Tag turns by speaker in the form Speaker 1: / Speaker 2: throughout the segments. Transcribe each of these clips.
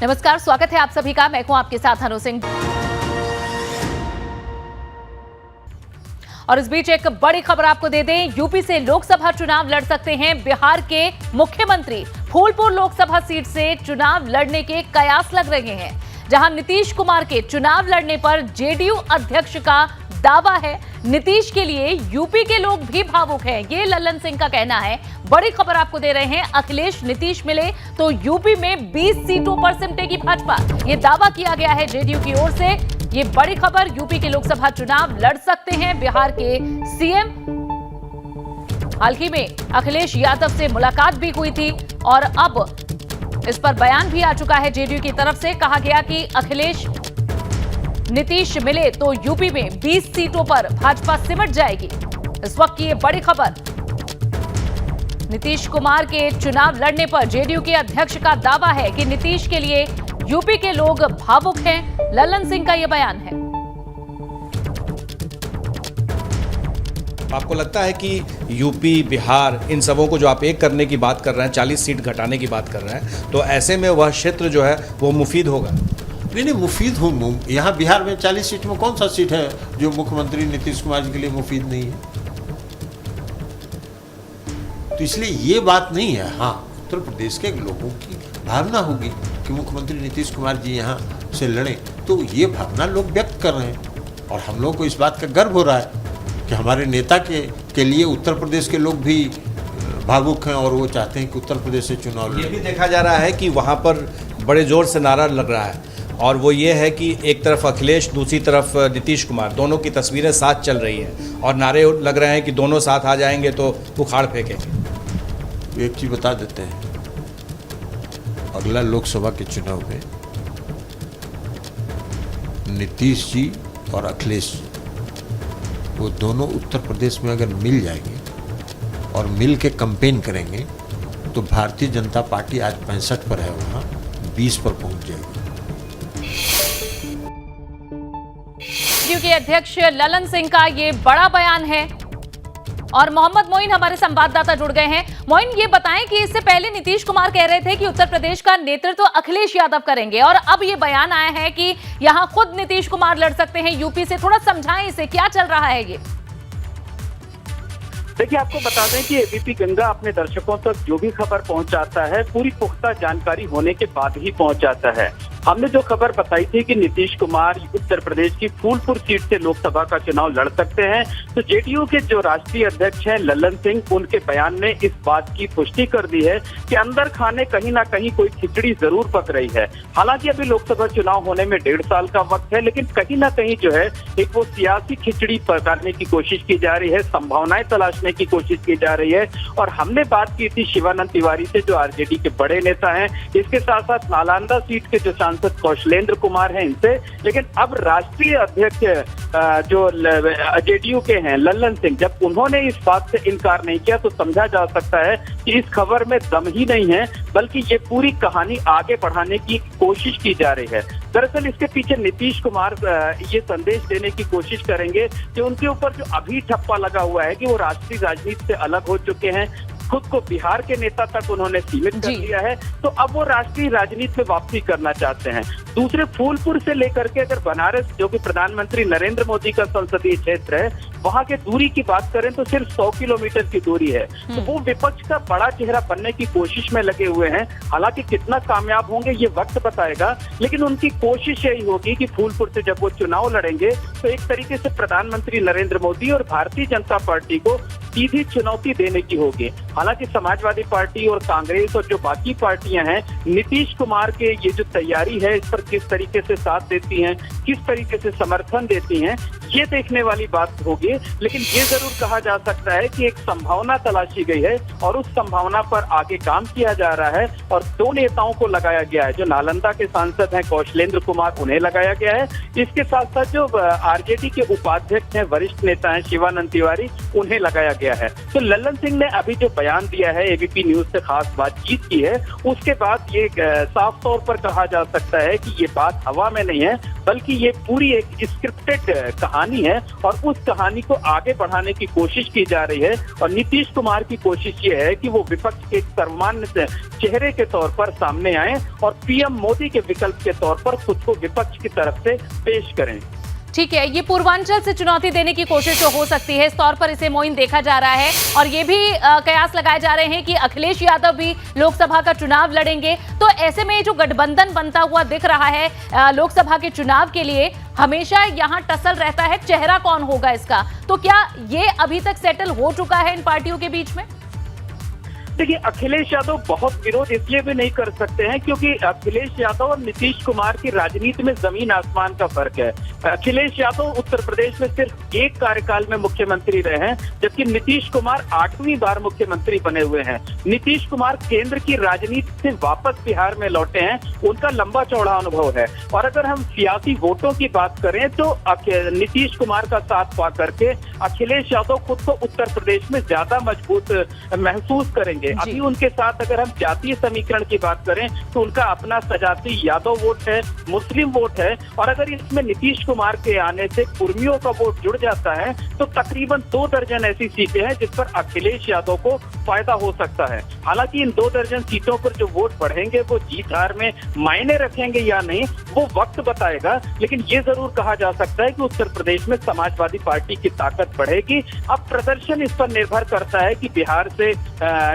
Speaker 1: नमस्कार, स्वागत है आप सभी का। मैं हूं आपके साथ अनु सिंह। और इस बीच एक बड़ी खबर आपको दे दें, यूपी से लोकसभा चुनाव लड़ सकते हैं बिहार के मुख्यमंत्री। फूलपुर लोकसभा सीट से चुनाव लड़ने के कयास लग रहे हैं, जहां नीतीश कुमार के चुनाव लड़ने पर जेडीयू अध्यक्ष का दावा है। नीतीश के लिए यूपी के लोग भी भावुक हैं, ये लल्लन सिंह का कहना है। बड़ी खबर आपको दे रहे हैं, अखिलेश नीतीश मिले तो यूपी में 20 सीटों पर सिमटेगी भाजपा, ये दावा किया गया है जेडीयू की ओर से। ये बड़ी खबर, यूपी के लोकसभा चुनाव लड़ सकते हैं बिहार के सीएम। हाल ही में अखिलेश यादव से मुलाकात भी हुई थी और अब इस पर बयान भी आ चुका है जेडीयू की तरफ से। कहा गया कि अखिलेश नीतीश मिले तो यूपी में 20 सीटों पर भाजपा सिमट जाएगी। इस वक्त की ये बड़ी खबर, नीतीश कुमार के चुनाव लड़ने पर जेडीयू के अध्यक्ष का दावा है कि नीतीश के लिए यूपी के लोग भावुक हैं। लल्लन सिंह का यह बयान है।
Speaker 2: आपको लगता है कि यूपी, बिहार, इन सबों को जो आप एक करने की बात कर रहे हैं, 40 सीट घटाने की बात कर रहे हैं, तो ऐसे में वह क्षेत्र जो है वो मुफीद होगा?
Speaker 3: नहीं, मुफीद हूँ। यहाँ बिहार में 40 सीट में कौन सा सीट है जो मुख्यमंत्री नीतीश कुमार जी के लिए मुफीद नहीं है? तो इसलिए ये बात नहीं है। हाँ, उत्तर प्रदेश के लोगों की भावना होगी कि मुख्यमंत्री नीतीश कुमार जी यहाँ से लड़ें, तो ये भावना लोग व्यक्त कर रहे हैं और हम लोग को इस बात का गर्व हो रहा है कि हमारे नेता के लिए उत्तर प्रदेश के लोग भी भावुक हैं और वो चाहते हैं कि उत्तर प्रदेश से चुनाव लड़ें।
Speaker 2: ये भी देखा जा रहा है कि वहाँ पर बड़े जोर से नारा लग रहा है और वो ये है कि एक तरफ अखिलेश, दूसरी तरफ नीतीश कुमार, दोनों की तस्वीरें साथ चल रही हैं और नारे लग रहे हैं कि दोनों साथ आ जाएंगे तो उखाड़ फेंकेंगे।
Speaker 3: एक चीज़ बता देते हैं, अगला लोकसभा के चुनाव में नीतीश जी और अखिलेश जी वो दोनों उत्तर प्रदेश में अगर मिल जाएंगे और मिल के कैंपेन करेंगे तो भारतीय जनता पार्टी आज 65 पर है, वहाँ 20 पर पहुंच जाएगी।
Speaker 1: जेडीयू के अध्यक्ष लल्लन सिंह का ये बड़ा बयान है और मोहम्मद मोइन हमारे संवाददाता जुड़ गए हैं। मोइन, ये बताएं कि इससे पहले नीतीश कुमार कह रहे थे कि उत्तर प्रदेश का नेतृत्व अखिलेश यादव करेंगे और अब ये बयान आया है कि यहां खुद नीतीश कुमार लड़ सकते हैं यूपी से। थोड़ा समझाएं इसे, क्या चल रहा है ये?
Speaker 4: देखिए, आपको बता दें कि एबीपी गंगा अपने दर्शकों तक जो भी खबर पहुंचाता है पूरी पुख्ता जानकारी होने के बाद ही पहुंचाता है। हमने जो खबर बताई थी कि नीतीश कुमार उत्तर प्रदेश की फूलपुर सीट से लोकसभा का चुनाव लड़ सकते हैं, तो जेडीयू के जो राष्ट्रीय अध्यक्ष हैं लल्लन सिंह, उनके बयान ने इस बात की पुष्टि कर दी है कि अंदर खाने कहीं ना कहीं कोई खिचड़ी जरूर पक रही है। हालांकि अभी लोकसभा चुनाव होने में 1.5 साल का वक्त है, लेकिन कहीं ना कहीं जो है एक वो सियासी खिचड़ी पकाने की कोशिश की जा रही है, संभावनाएं तलाशने की कोशिश की जा रही है। और हमने बात की थी शिवानंद तिवारी से, जो आरजेडी के बड़े नेता हैं, इसके साथ साथ नालंदा सीट के जो सांसद कौशलेंद्र कुमार हैं इनसे, लेकिन अब राष्ट्रीय अध्यक्ष जो जेडीयू के हैं लल्लन सिंह, जब उन्होंने इस बात से इनकार नहीं किया तो समझा जा सकता है कि इस खबर में दम ही नहीं है, बल्कि ये पूरी कहानी आगे बढ़ाने की कोशिश की जा रही है। दरअसल इसके पीछे नीतीश कुमार ये संदेश देने की कोशिश करेंगे कि उनके ऊपर जो अभी ठप्पा लगा हुआ है कि वो राष्ट्रीय राजनीति से अलग हो चुके हैं, खुद को बिहार के नेता तक उन्होंने सीमित कर लिया है, तो अब वो राष्ट्रीय राजनीति में वापसी करना चाहते हैं। दूसरे फूलपुर से लेकर के अगर बनारस, जो कि प्रधानमंत्री नरेंद्र मोदी का संसदीय क्षेत्र है, वहां के दूरी की बात करें तो सिर्फ 100 किलोमीटर की दूरी है, तो वो विपक्ष का बड़ा चेहरा बनने की कोशिश में लगे हुए हैं। हालांकि कितना कामयाब होंगे ये वक्त बताएगा, लेकिन उनकी कोशिश यही होगी कि फूलपुर से जब वो चुनाव लड़ेंगे तो एक तरीके से प्रधानमंत्री नरेंद्र मोदी और भारतीय जनता पार्टी को सीधी चुनौती देने की होगी। हालांकि समाजवादी पार्टी और कांग्रेस और जो बाकी पार्टियां हैं, नीतीश कुमार के ये जो तैयारी है इस पर किस तरीके से साथ देती हैं, किस तरीके से समर्थन देती हैं, ये देखने वाली बात होगी। लेकिन ये जरूर कहा जा सकता है कि एक संभावना तलाशी गई है और उस संभावना पर आगे काम किया जा रहा है और 2 नेताओं को लगाया गया है। जो नालंदा के सांसद हैं कौशलेंद्र कुमार, उन्हें लगाया गया है। इसके साथ साथ जो आरजेडी के उपाध्यक्ष हैं, वरिष्ठ नेता हैं शिवानंद तिवारी, उन्हें लगाया गया है। तो लल्लन सिंह ने अभी जो बयान दिया है, एबीपी न्यूज से खास बातचीत की है, उसके बाद ये साफ तौर पर कहा जा सकता है कि ये बात हवा में नहीं है, बल्कि ये पूरी एक स्क्रिप्टेड कहानी कहानी है और उस कहानी को आगे बढ़ाने की कोशिश की जा रही है। और नीतीश कुमार की कोशिश ये है कि वो विपक्ष के एक सर्वमान्य चेहरे के तौर पर सामने आए और पीएम मोदी के विकल्प के तौर पर खुद को विपक्ष की तरफ से पेश करें।
Speaker 1: ठीक है, ये पूर्वांचल से चुनौती देने की कोशिश तो हो सकती है, इस तौर पर इसे मोइन देखा जा रहा है। और ये भी कयास लगाए जा रहे हैं कि अखिलेश यादव भी लोकसभा का चुनाव लड़ेंगे। तो ऐसे में जो गठबंधन बनता हुआ दिख रहा है लोकसभा के चुनाव के लिए, हमेशा यहाँ टसल रहता है चेहरा कौन होगा इसका। तो क्या ये अभी तक सेटल हो चुका है इन पार्टियों के बीच में?
Speaker 4: देखिए, अखिलेश यादव बहुत विरोध इसलिए भी नहीं कर सकते हैं क्योंकि अखिलेश यादव और नीतीश कुमार की राजनीति में जमीन आसमान का फर्क है। अखिलेश यादव उत्तर प्रदेश में सिर्फ एक कार्यकाल में मुख्यमंत्री रहे हैं, जबकि नीतीश कुमार 8वीं बार मुख्यमंत्री बने हुए हैं। नीतीश कुमार केंद्र की राजनीति से वापस बिहार में लौटे हैं, उनका लंबा चौड़ा अनुभव है। और अगर हम सियासी वोटों की बात करें तो नीतीश कुमार का साथ पा करके अखिलेश यादव खुद को उत्तर प्रदेश में ज्यादा मजबूत महसूस करेंगे। अभी उनके साथ अगर हम जातीय समीकरण की बात करें तो उनका अपना सजाती यादव वोट है, मुस्लिम वोट है। और अगर इसमें नीतीश कुमार के आने से कुर्मियों का वोट जुड़ जाता है तो तकरीबन 2 दर्जन ऐसी सीटें हैं जिस पर अखिलेश यादव को फायदा हो सकता है। हालांकि इन 2 दर्जन सीटों पर जो वोट बढ़ेंगे वो जीत हार में मायने रखेंगे या नहीं, वो वक्त बताएगा। लेकिन ये जरूर कहा जा सकता है कि उत्तर प्रदेश में समाजवादी पार्टी की ताकत बढ़ेगी। अब प्रदर्शन इस पर निर्भर करता है कि बिहार से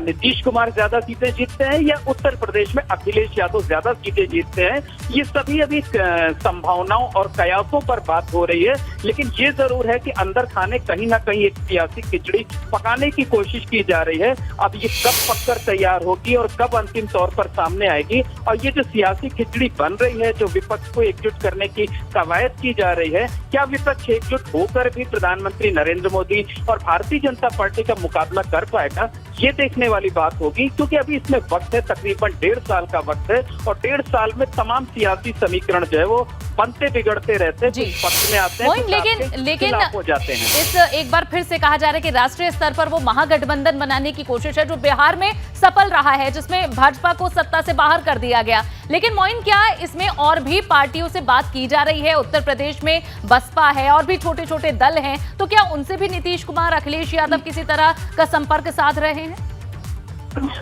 Speaker 4: नीतीश कुमार ज्यादा सीटें जीतते हैं या उत्तर प्रदेश में अखिलेश यादव ज्यादा सीटें जीतते हैं। ये सभी अभी संभावनाओं और कयासों पर बात हो रही है। लेकिन ये जरूर है कि अंदर खाने कहीं ना कहीं एक सियासी खिचड़ी पकाने की कोशिश की जा रही है। अब ये कब पककर तैयार होगी और कब अंतिम तौर पर सामने आएगी, और ये जो सियासी खिचड़ी बन रही है, जो विपक्ष को एकजुट करने की कवायद की जा रही है, क्या विपक्ष एकजुट होकर भी प्रधानमंत्री नरेंद्र मोदी और भारतीय जनता पार्टी का मुकाबला कर पाएगा, ये देखने वाली बात होगी। क्योंकि अभी इसमें वक्त है, तकरीबन 1.5 साल का वक्त है और 1.5 साल में तमाम सियासी समीकरण जो है वो बनते बिगड़ते रहते हैं, कुछ पक्ष में आते हैं,
Speaker 1: लेकिन
Speaker 4: हो जाते हैं।
Speaker 1: इस एक बार फिर से कहा जा रहा है कि राष्ट्रीय स्तर पर वो महागठबंधन बनाने की कोशिश है जो बिहार में सफल रहा है, जिसमें भाजपा को सत्ता से बाहर कर दिया गया। लेकिन मोइन, क्या इसमें और भी पार्टियों से बात की जा रही है? उत्तर प्रदेश में बसपा है और भी छोटे छोटे दल हैं, तो क्या उनसे भी नीतीश कुमार, अखिलेश यादव किसी तरह का संपर्क साध रहे हैं?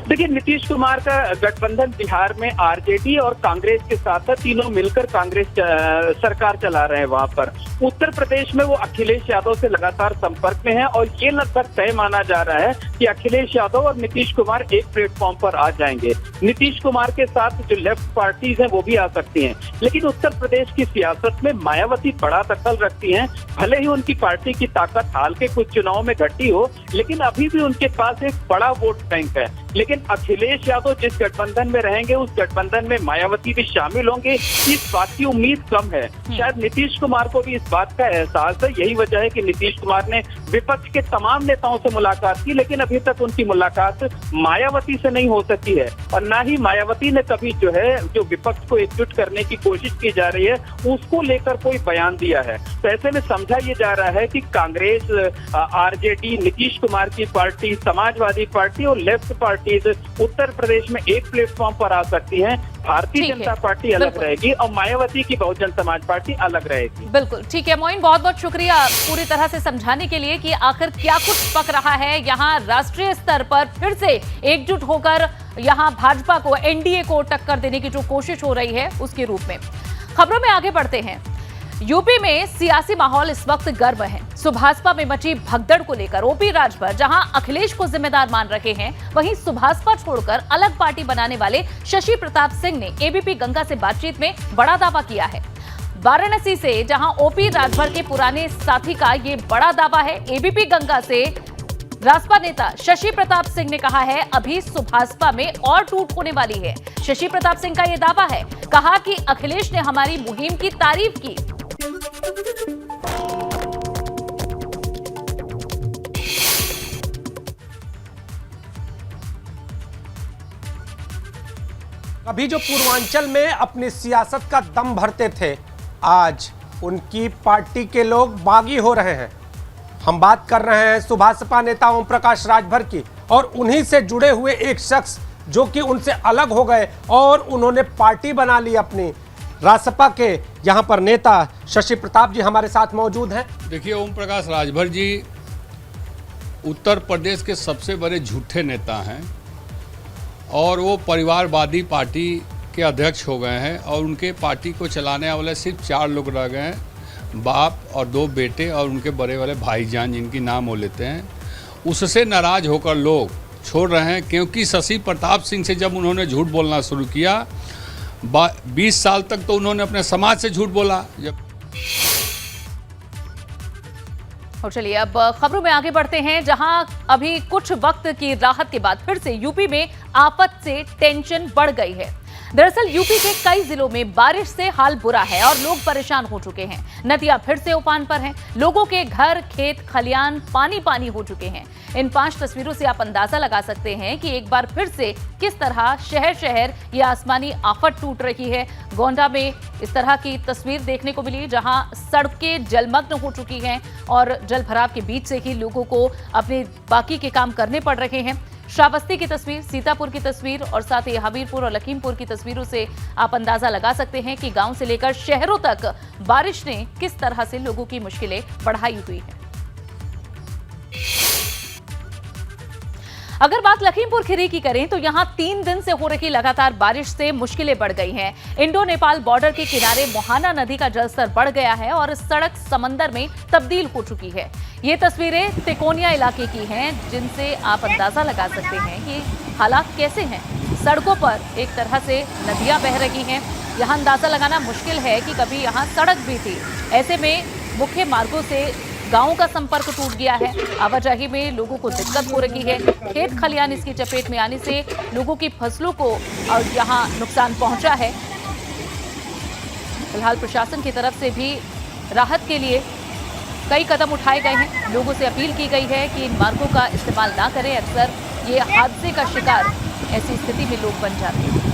Speaker 4: देखिए, नीतीश कुमार का गठबंधन बिहार में आरजेडी और कांग्रेस के साथ है, तीनों मिलकर कांग्रेस सरकार चला रहे हैं वहां पर। उत्तर प्रदेश में वो अखिलेश यादव से लगातार संपर्क में है और ये लगभग तय माना जा रहा है कि अखिलेश यादव और नीतीश कुमार एक प्लेटफॉर्म पर आ जाएंगे। नीतीश कुमार के साथ जो लेफ्ट पार्टीज हैं वो भी आ सकती हैं। लेकिन उत्तर प्रदेश की सियासत में मायावती बड़ा दखल रखती हैं। भले ही उनकी पार्टी की ताकत हाल के कुछ चुनाव में घटी हो, लेकिन अभी भी उनके पास एक बड़ा वोट बैंक है। लेकिन अखिलेश यादव जिस गठबंधन में रहेंगे उस गठबंधन में मायावती भी शामिल होंगे, इस बात की उम्मीद कम है। शायद नीतीश कुमार को भी इस बात का एहसास है। यही वजह है कि नीतीश कुमार ने विपक्ष के तमाम नेताओं से मुलाकात की, लेकिन अभी तक उनकी मुलाकात मायावती से नहीं हो सकी है। और ना ही मायावती ने कभी जो विपक्ष को एकजुट करने की कोशिश की जा रही है उसको लेकर कोई बयान दिया है। तो ऐसे में समझा ये जा रहा है कि कांग्रेस, आरजेडी, नीतीश कुमार की पार्टी, समाजवादी पार्टी और लेफ्ट पार्टी उत्तर प्रदेश में एक प्लेटफॉर्म पर आ सकती हैं। भारतीय जनता पार्टी अलग रहेगी और मायावती की बहुजन समाज पार्टी अलग रहेगी।
Speaker 1: बिल्कुल ठीक है मोइन, बहुत बहुत शुक्रिया पूरी तरह से समझाने के लिए कि आखिर क्या कुछ पक रहा है यहाँ राष्ट्रीय स्तर पर। फिर से एकजुट होकर यहाँ भाजपा को, एनडीए को टक्कर देने की जो कोशिश हो रही है उसके रूप में। खबरों में आगे बढ़ते हैं। यूपी में सियासी माहौल इस वक्त गर्म है। सुभाषपा में मची भगदड़ को लेकर ओपी राजभर जहां अखिलेश को जिम्मेदार मान रहे हैं, वहीं सुभाषपा छोड़कर अलग पार्टी बनाने वाले शशि प्रताप सिंह ने एबीपी गंगा से बातचीत में बड़ा दावा किया है। वाराणसी से जहां ओपी राजभर के पुराने साथी का ये बड़ा दावा है, एबीपी गंगा से रासपा नेता शशि प्रताप सिंह ने कहा है अभी सुभाषपा में और टूट होने वाली है। शशि प्रताप सिंह का यह दावा है, कहा कि अखिलेश ने हमारी मुहिम की तारीफ की।
Speaker 5: कभी जो पूर्वांचल में अपनी सियासत का दम भरते थे, आज उनकी पार्टी के लोग बागी हो रहे हैं। हम बात कर रहे हैं सुभाषपा नेता ओम प्रकाश राजभर की, और उन्हीं से जुड़े हुए एक शख्स जो कि उनसे अलग हो गए और उन्होंने पार्टी बना ली अपनी। रासपा के यहाँ पर नेता शशि प्रताप जी हमारे साथ मौजूद हैं।
Speaker 6: देखिए, ओम प्रकाश राजभर जी उत्तर प्रदेश के सबसे बड़े झूठे नेता हैं और वो परिवारवादी पार्टी के अध्यक्ष हो गए हैं और उनके पार्टी को चलाने वाले सिर्फ 4 लोग रह गए हैं, बाप और 2 बेटे और उनके बड़े वाले भाईजान जिनकी नाम वो लेते हैं। उससे नाराज होकर लोग छोड़ रहे हैं, क्योंकि शशि प्रताप सिंह से जब उन्होंने झूठ बोलना शुरू किया 20 साल तक तो उन्होंने अपने समाज से झूठ बोला। जब
Speaker 1: और चलिए अब खबरों में आगे बढ़ते हैं, जहां अभी कुछ वक्त की राहत के बाद फिर से यूपी में आफत से टेंशन बढ़ गई है। दरअसल यूपी के कई जिलों में बारिश से हाल बुरा है और लोग परेशान हो चुके हैं। नदियां फिर से उफान पर हैं, लोगों के घर, खेत, खलियान पानी पानी हो चुके हैं। इन 5 तस्वीरों से आप अंदाजा लगा सकते हैं कि एक बार फिर से किस तरह शहर शहर ये आसमानी आफत टूट रही है। गोंडा में इस तरह की तस्वीर देखने को मिली, जहां सड़कें जलमग्न हो चुकी हैं और जल भराव के बीच से ही लोगों को अपने बाकी के काम करने पड़ रहे हैं। श्रावस्ती की तस्वीर, सीतापुर की तस्वीर और साथ ही हमीरपुर और लखीमपुर की तस्वीरों से आप अंदाजा लगा सकते हैं कि गांव से लेकर शहरों तक बारिश ने किस तरह से लोगों की मुश्किलें बढ़ाई हुई हैं। अगर बात लखीमपुर खीरी की करें तो यहां 3 दिन से हो रही लगातार बारिश से मुश्किलें बढ़ गई हैं। इंडो नेपाल बॉर्डर के किनारे मोहाना नदी का जलस्तर बढ़ गया है और सड़क समंदर में तब्दील हो चुकी है। ये तस्वीरें तिकोनिया इलाके की हैं, जिनसे आप अंदाजा लगा सकते हैं कि हालात कैसे हैं। सड़कों पर एक तरह से नदियां बह रही हैं। यहां अंदाजा लगाना मुश्किल है कि कभी यहां सड़क भी थी। ऐसे में मुख्य मार्गों से गांवों का संपर्क टूट गया है। आवाजाही में लोगों को दिक्कत हो रही है। खेत खलियान इसकी चपेट में आने से लोगों की फसलों को यहां नुकसान पहुंचा है। फिलहाल प्रशासन की तरफ से भी राहत के लिए कई कदम उठाए गए हैं। लोगों से अपील की गई है कि इन मार्गों का इस्तेमाल ना करें। अक्सर ये हादसे का शिकार ऐसी स्थिति में लोग बन जाते हैं।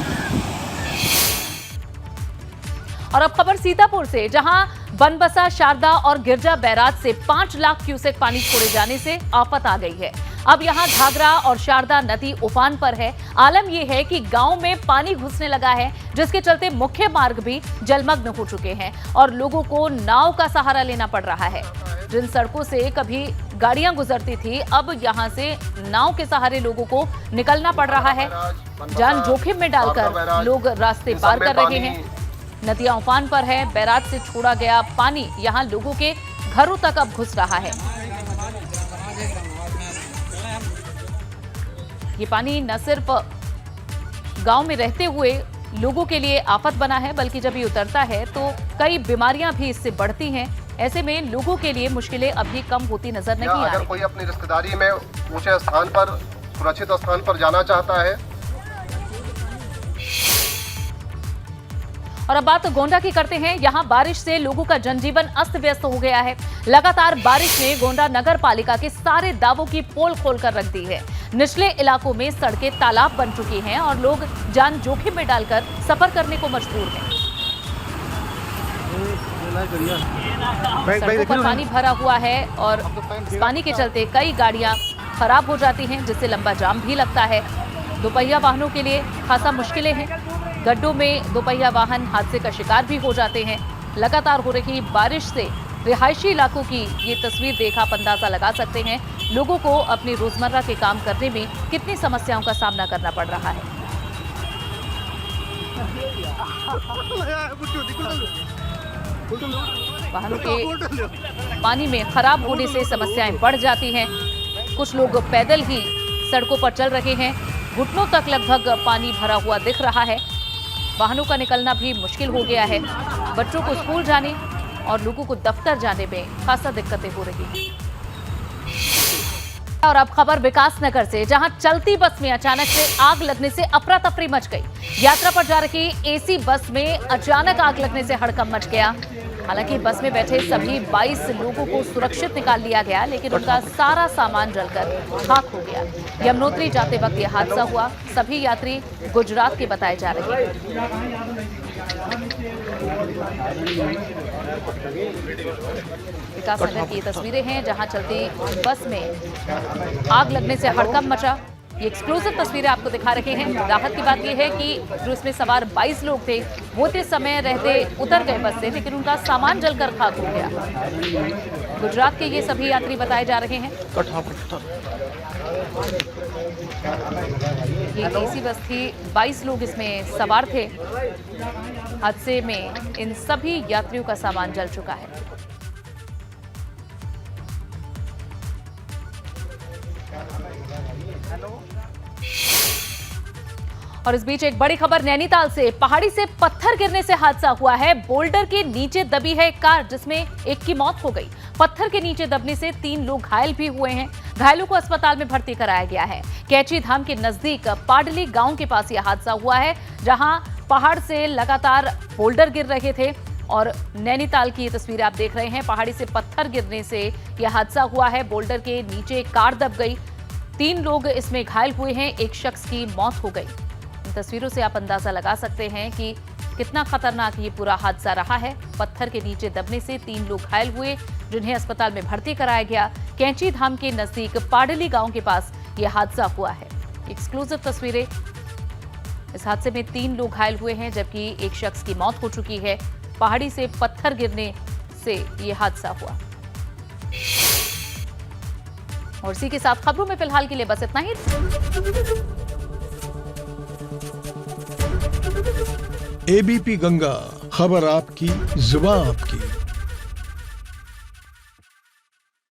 Speaker 1: और अब खबर सीतापुर से, जहां बनबसा, शारदा और गिरजा बैराज से 5 लाख क्यूसेक पानी छोड़े जाने से आफत आ गई है। अब यहां घाघरा और शारदा नदी उफान पर है। आलम यह है कि गांव में पानी घुसने लगा है, जिसके चलते मुख्य मार्ग भी जलमग्न हो चुके हैं और लोगों को नाव का सहारा लेना पड़ रहा है। जिन सड़कों से कभी गाड़ियां गुजरती थी, अब यहां से नाव के सहारे लोगों को निकलना पड़ रहा है। जान जोखिम में डालकर लोग रास्ते पार कर रहे हैं। नदियां उफान पर है। बैराज से छोड़ा गया पानी यहां लोगों के घरों तक अब घुस रहा है। ये पानी न सिर्फ गांव में रहते हुए लोगों के लिए आफत बना है, बल्कि जब ये उतरता है तो कई बीमारियां भी इससे बढ़ती हैं। ऐसे में लोगों के लिए मुश्किलें अभी कम होती नजर नहीं आ रही।
Speaker 7: अगर कोई अपनी रिश्तेदारी में ऊंचे स्थान पर, सुरक्षित स्थान पर जाना चाहता है।
Speaker 1: और अब बात गोंडा की करते हैं। यहां बारिश से लोगों का जनजीवन अस्त व्यस्त हो गया है। लगातार बारिश ने गोंडा नगर पालिका के सारे दावों की पोल खोलकर रख दी है। निचले इलाकों में सड़कें तालाब बन चुकी हैं और लोग जान जोखिम में डालकर सफर करने को मजबूर हैं। सड़कों पर पानी भरा हुआ है और इस पानी के चलते कई गाड़ियां खराब हो जाती हैं, जिससे लंबा जाम भी लगता है। दोपहिया वाहनों के लिए खासा मुश्किलें हैं। गड्ढों में दोपहिया वाहन हादसे का शिकार भी हो जाते हैं। लगातार हो रही बारिश से रिहायशी इलाकों की ये तस्वीर देख आप अंदाजा लगा सकते हैं लोगों को अपनी रोजमर्रा के काम करने में कितनी समस्याओं का सामना करना पड़ रहा है। वाहनों के पानी में खराब होने से समस्याएं बढ़ जाती हैं। कुछ लोग पैदल ही सड़कों पर चल रहे हैं। घुटनों तक लगभग पानी भरा हुआ दिख रहा है। वाहनों का निकलना भी मुश्किल हो गया है। बच्चों को स्कूल जाने और लोगों को दफ्तर जाने में खासा दिक्कतें हो रही हैं। और अब खबर विकास नगर से, जहां चलती बस में अचानक से आग लगने से अफरा तफरी मच गई। यात्रा पर जा रही एसी बस में अचानक आग लगने से हड़कंप मच गया। हालांकि बस में बैठे सभी 22 लोगों को सुरक्षित निकाल लिया गया, लेकिन उनका सारा सामान जलकर खाक हो गया। यमुनोत्री जाते वक्त यह हादसा हुआ। सभी यात्री गुजरात के बताए जा रहे हैं। विकास नगर की तस्वीरें हैं, जहां चलती बस में आग लगने से हड़कंप मचा। ये एक्सक्लूसिव तस्वीरें आपको दिखा रहे हैं। राहत की बात यह है कि जो इसमें सवार 22 लोग थे वो इस समय रहते उतर गए बस से, लेकिन उनका सामान जलकर खाक हो गया। गुजरात के ये सभी यात्री बताए जा रहे हैं। ये एसी बस थी, 22 लोग इसमें सवार थे। हादसे में इन सभी यात्रियों का सामान जल चुका है। और इस बीच एक बड़ी खबर नैनीताल से। पहाड़ी से पत्थर गिरने से हादसा हुआ है। बोल्डर के नीचे दबी है एक कार, जिसमें एक की मौत हो गई। पत्थर के नीचे दबने से 3 लोग घायल भी हुए हैं। घायलों को अस्पताल में भर्ती कराया गया है। कैची धाम के नजदीक पाडली गांव के पास यह हादसा हुआ है, जहां पहाड़ से लगातार बोल्डर गिर रहे थे। और नैनीताल की ये तस्वीरें आप देख रहे हैं। पहाड़ी से पत्थर गिरने से यह हादसा हुआ है। बोल्डर के नीचे एक कार दब गई। 3 लोग इसमें घायल हुए हैं। एक शख्स की मौत हो गई। इन तस्वीरों से आप अंदाजा लगा सकते हैं कि कितना खतरनाक ये पूरा हादसा रहा है। पत्थर के नीचे दबने से 3 लोग घायल हुए, जिन्हें अस्पताल में भर्ती कराया गया। कैंची धाम के नजदीक पाडली गांव के पास यह हादसा हुआ है। एक्सक्लूसिव तस्वीरें। इस हादसे में 3 लोग घायल हुए हैं, जबकि एक शख्स की मौत हो चुकी है। पहाड़ी से पत्थर गिरने से यह हादसा हुआ। और इसी के साथ खबरों में फिलहाल के लिए बस इतना ही।
Speaker 8: एबीपी गंगा, खबर आपकी, जुबान आपकी।